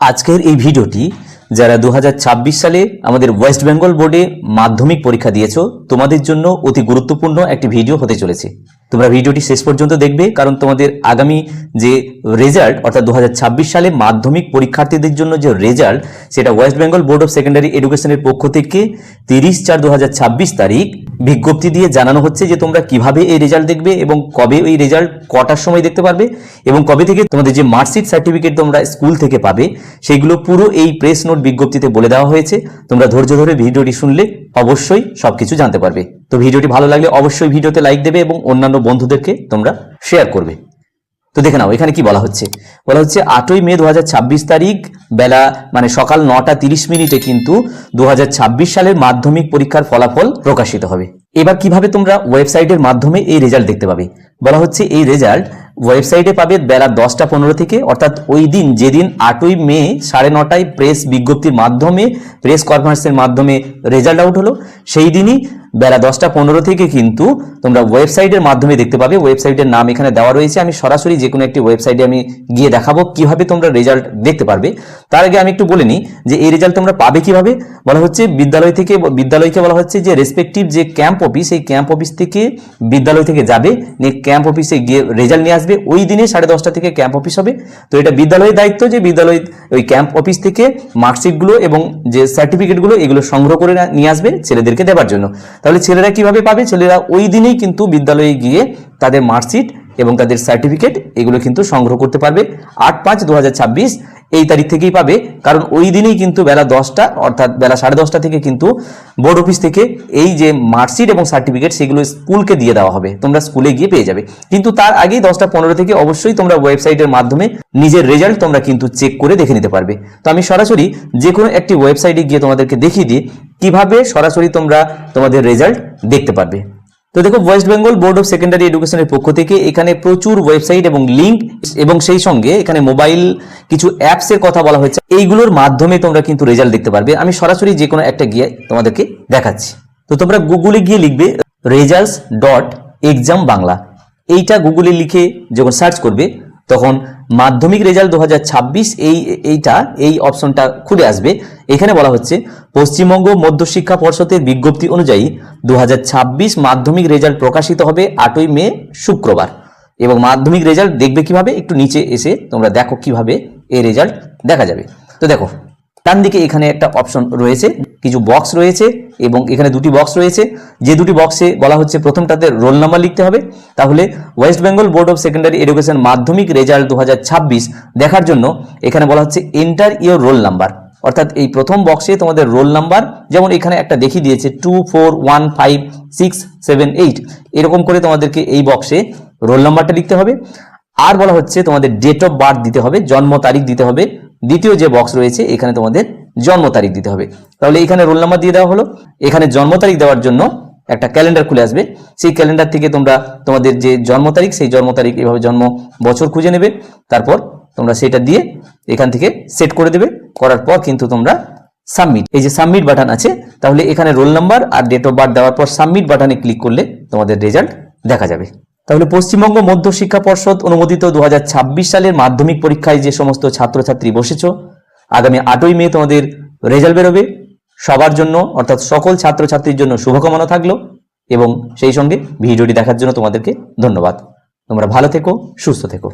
আজকের এই ভিডিওটি যারা 2026 সালে আমাদের ওয়েস্ট বেঙ্গল বোর্ডে মাধ্যমিক পরীক্ষা দিয়েছো তোমাদের জন্য অতি গুরুত্বপূর্ণ একটি ভিডিও হতে চলেছে। তোমরা ভিডিওটি শেষ পর্যন্ত দেখবে, কারণ তোমাদের আগামী যে রেজাল্ট অর্থাৎ 2026 সালে মাধ্যমিক পরীক্ষার্থীদের জন্য যে রেজাল্ট, সেটা West Bengal board of secondary এডুকেশনের পক্ষ থেকে 30/4/2026 তারিখ বিজ্ঞপ্তি দিয়ে জানানো হচ্ছে যে তোমরা কিভাবে এই রেজাল্ট দেখবে এবং কবে ওই রেজাল্ট কটার সময় দেখতে পারবে এবং কবে থেকে তোমাদের যে মার্কশিট সার্টিফিকেট তোমরা স্কুল থেকে পাবে সেইগুলো পুরো এই প্রেস নোট বিজ্ঞপ্তিতে বলে দেওয়া হয়েছে। তোমরা ধৈর্য ধরে ভিডিওটি শুনলে অবশ্যই সবকিছু জানতে পারবে। তো ভিডিওটি ভালো লাগলে অবশ্যই ভিডিওতে লাইক দেবে এবং অন্যান্য বন্ধুদেরকে তোমরা শেয়ার করবে। তো দেখে নাও এখানে কি বলা হচ্ছে। 8ই মে 2026 তারিখ বেলা সকাল 9:30 কিন্তু 2026 সালের মাধ্যমিক পরীক্ষার ফলাফল প্রকাশিত হবে। এবার কিভাবে তোমরা ওয়েবসাইটের মাধ্যমে এই রেজাল্ট দেখতে পাবে? বলা হচ্ছে এই রেজাল্ট ওয়েবসাইটে পাবে বেলা 10:15 থেকে, অর্থাৎ ওই দিন যেদিন 8ই মে 9:30 প্রেস বিজ্ঞপ্তির মাধ্যমে প্রেস কনফারেন্সের মাধ্যমে রেজাল্ট আউট হলো, সেই দিনই বেলা 10:15 থেকে কিন্তু তোমরা ওয়েবসাইটের মাধ্যমে দেখতে পাবে। ওয়েবসাইটের নাম এখানে দেওয়া রয়েছে, আমি সরাসরি যে কোনো একটি ওয়েবসাইটে আমি গিয়ে দেখাবো কিভাবে তোমরা রেজাল্ট দেখতে পারবে। তার আগে আমি একটু বলে নিই যে এই রেজাল্ট তোমরা পাবে কিভাবে। বলা হচ্ছে বিদ্যালয়কে বলা হচ্ছে যে রেসপেক্টিভ যে ক্যাম্প অফিস, এই ক্যাম্প অফিস থেকে বিদ্যালয় থেকে যাবে, ক্যাম্প অফিসে গিয়ে রেজাল্ট নিয়ে আসবে। ওই দিনে 10:30 থেকে ক্যাম্প অফিস হবে। তো এটা বিদ্যালয়ের দায়িত্ব যে বিদ্যালয় ওই ক্যাম্প অফিস থেকে মার্কশিটগুলো এবং যে সার্টিফিকেটগুলো এগুলো সংগ্রহ করে নিয়ে আসবে ছেলেদেরকে দেওয়ার জন্য। তাহলে ছেলেরা কিভাবে পাবে? ছেলেরা ওই দিনেই কিন্তু বিদ্যালয়ে গিয়ে তাদের মার্কশিট এবং তাদের সার্টিফিকেট এগুলো কিন্তু সংগ্রহ করতে পারবে। 8/5/2026 এই তারিখ থেকেই পাবে, কারণ ওই দিনেই কিন্তু বেলা 10টা অর্থাৎ বেলা 10:30 থেকে কিন্তু বোর্ড অফিস থেকে এই যে মার্কশিট এবং সার্টিফিকেট সেগুলো স্কুলকে দিয়ে দেওয়া হবে, তোমরা স্কুলে গিয়ে পেয়ে যাবে। কিন্তু তার আগেই 10:15 থেকে অবশ্যই তোমরা ওয়েবসাইটের মাধ্যমে নিজের রেজাল্ট তোমরা কিন্তু চেক করে দেখে নিতে পারবে। তো আমি সরাসরি যে কোনো একটি ওয়েবসাইটে গিয়ে তোমাদেরকে দেখিয়ে দিই কিভাবে সরাসরি তোমরা তোমাদের রেজাল্ট দেখতে পারবে। তো দেখো, West Bengal board of secondary এডুকেশনের পক্ষ থেকে এখানে প্রচুর ওয়েবসাইট এবং লিঙ্ক এবং সেই সঙ্গে এখানে মোবাইল কিছু অ্যাপসের কথা বলা হয়েছে, এইগুলোর মাধ্যমে তোমরা কিন্তু রেজাল্ট দেখতে পারবে। আমি সরাসরি যে কোনো একটা গিয়ে তোমাদেরকে দেখাচ্ছি। তো তোমরা গুগলে গিয়ে লিখবে results.exam বাংলা। এইটা গুগলে লিখে যখন সার্চ করবে তখন মাধ্যমিক রেজাল্ট 2026 এই অপশনটা খুলে আসবে। এখানে বলা হচ্ছে পশ্চিমবঙ্গ মধ্যশিক্ষা পর্ষদের বিজ্ঞপ্তি অনুযায়ী 2026 মাধ্যমিক রেজাল্ট প্রকাশিত হবে 8ই মে শুক্রবার। এবং মাধ্যমিক রেজাল্ট দেখবে কিভাবে, একটু নিচে এসে তোমরা দেখো কিভাবে এই রেজাল্ট দেখা যাবে। তো দেখো ডান দিকে এখানে একটা অপশন রয়েছে, কিছু বক্স রয়েছে এবং এখানে দুটি বক্স রয়েছে। যে দুটি বক্সে বলা হচ্ছে প্রথমটাতে রোল নাম্বার লিখতে হবে। তাহলে West Bengal board of secondary education মাধ্যমিক রেজাল্ট 2026 দেখার জন্য এখানে বলা হচ্ছে এন্টার ইওর রোল নাম্বার, অর্থাৎ এই প্রথম বক্সে তোমাদের রোল নাম্বার, যেমন এখানে একটা দেখিয়ে দিয়েছে 2415678, এরকম করে তোমাদেরকে এই বক্সে রোল নাম্বারটা লিখতে হবে। আর বলা হচ্ছে তোমাদের ডেট অফ বার্থ দিতে হবে, জন্ম তারিখ দিতে হবে। দ্বিতীয় যে বক্স রয়েছে এখানে তোমাদের জন্ম তারিখ দিতে হবে। তাহলে এখানে রোল নাম্বার দিয়ে দেওয়া হলো। এখানে জন্ম তারিখ দেওয়ার জন্য একটা ক্যালেন্ডার খুলে আসবে, সেই ক্যালেন্ডার থেকে তোমরা তোমাদের যে জন্ম তারিখ সেই জন্ম তারিখ এভাবে জন্ম বছর খুঁজে নেবে। তারপর তোমরা সেটা দিয়ে এখান থেকে সেট করে দেবে। করার পর কিন্তু তোমরা সাবমিট, এই যে সাবমিট বাটন আছে, তাহলে এখানে রোল নাম্বার আর ডেট অফ বার্থ দেওয়ার পর সাবমিট বাটনে ক্লিক করলে তোমাদের রেজাল্ট দেখা যাবে। তাহলে পশ্চিমবঙ্গ মধ্যশিক্ষা পর্ষদ অনুমোদিত 2026 সালের মাধ্যমিক পরীক্ষায় যে সমস্ত ছাত্রছাত্রী বসেছ, আগামী 8ই মে তোমাদের রেজাল্ট বেরোবে। সবার জন্য অর্থাৎ সকল ছাত্রছাত্রীর জন্য শুভকামনা থাকলো এবং সেই সঙ্গে ভিডিওটি দেখার জন্য তোমাদেরকে ধন্যবাদ। তোমরা ভালো থেকো, সুস্থ থেকো।